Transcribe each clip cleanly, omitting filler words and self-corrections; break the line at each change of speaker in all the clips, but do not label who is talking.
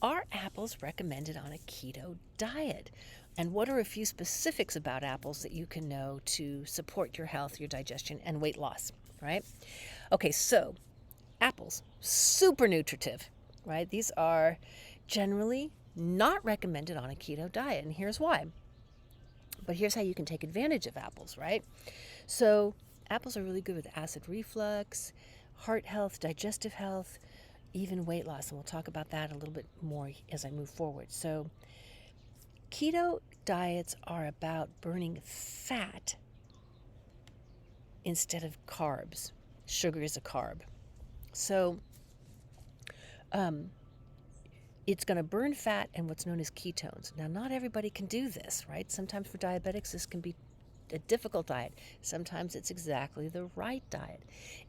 are apples recommended on a keto diet? And what are a few specifics about apples that you can know to support your health, your digestion, and weight loss, right? Okay, so apples, super nutritive, right? These are generally not recommended on a keto diet, and here's why. But here's how you can take advantage of apples, right? So apples are really good with acid reflux, heart health, digestive health, even weight loss, and we'll talk about that a little bit more as I move forward. So keto diets are about burning fat instead of carbs. Sugar is a carb. So it's going to burn fat and what's known as ketones. Now, not everybody can do this, right? Sometimes for diabetics, this can be a difficult diet. Sometimes it's exactly the right diet.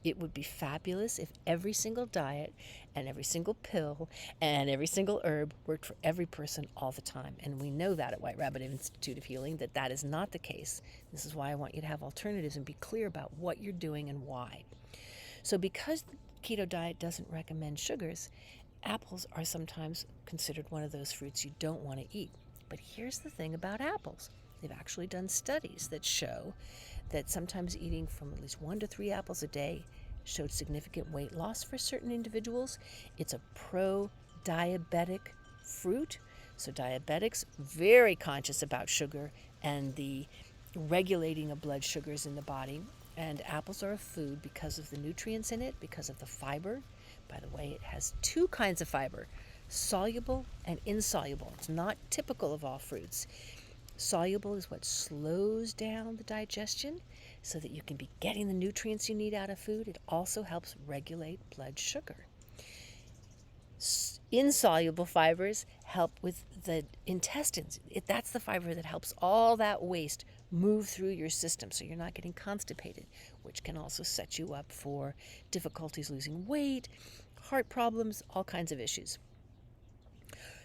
It would be fabulous if every single diet and every single pill and every single herb worked for every person all the time. And we know that at White Rabbit Institute of Healing, that is not the case. This is why I want you to have alternatives and be clear about what you're doing and why. So because the keto diet doesn't recommend sugars, apples are sometimes considered one of those fruits you don't want to eat. But here's the thing about apples. They've actually done studies that show that sometimes eating from at least 1 to 3 apples a day showed significant weight loss for certain individuals. It's a pro-diabetic fruit. So diabetics, very conscious about sugar and the regulating of blood sugars in the body. And apples are a food because of the nutrients in it, because of the fiber. By the way, it has 2 kinds of fiber, soluble and insoluble. It's not typical of all fruits. Soluble is what slows down the digestion so that you can be getting the nutrients you need out of food. It also helps regulate blood sugar. Insoluble fibers help with the intestines. That's the fiber that helps all that waste move through your system so you're not getting constipated, which can also set you up for difficulties losing weight, heart problems, all kinds of issues.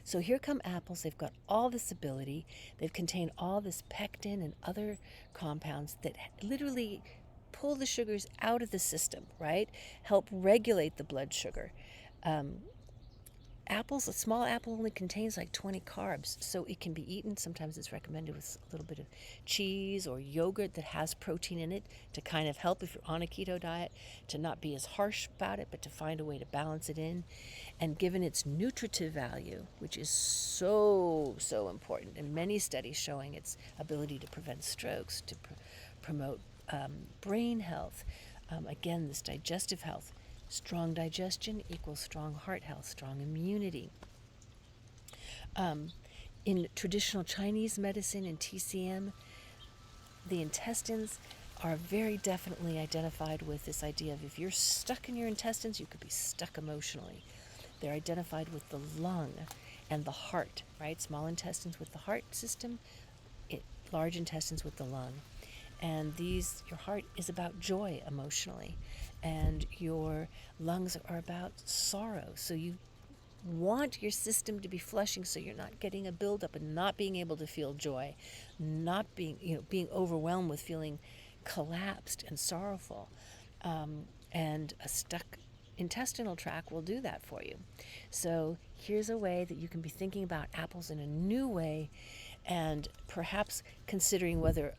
So here come apples. They've got all this ability. They've contained all this pectin and other compounds that literally pull the sugars out of the system, right? Help regulate the blood sugar. Apples, a small apple only contains like 20 carbs, so it can be eaten. Sometimes it's recommended with a little bit of cheese or yogurt that has protein in it to kind of help if you're on a keto diet, to not be as harsh about it, but to find a way to balance it in. And given its nutritive value, which is so important, and many studies showing its ability to prevent strokes, to promote brain health, again, this digestive health. Strong digestion equals strong heart health, strong immunity. In traditional Chinese medicine and TCM, the intestines are very definitely identified with this idea of if you're stuck in your intestines, you could be stuck emotionally. They're identified with the lung and the heart, right? Small intestines with the heart system, large intestines with the lung. And your heart is about joy emotionally, and your lungs are about sorrow. So you want your system to be flushing so you're not getting a buildup and not being able to feel joy, not being overwhelmed with feeling collapsed and sorrowful. And a stuck intestinal tract will do that for you. So here's a way that you can be thinking about apples in a new way, and perhaps considering whether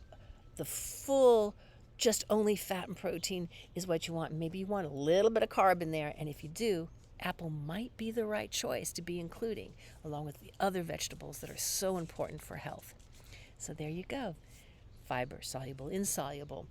the full, just only fat and protein is what you want. Maybe you want a little bit of carb in there, and if you do, apple might be the right choice to be including, along with the other vegetables that are so important for health. So there you go. Fiber, soluble, insoluble.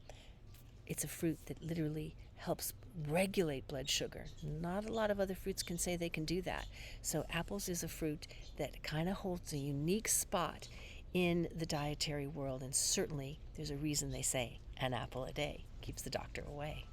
It's a fruit that literally helps regulate blood sugar. Not a lot of other fruits can say they can do that. So apples is a fruit that kind of holds a unique spot in the dietary world, and certainly there's a reason they say an apple a day keeps the doctor away.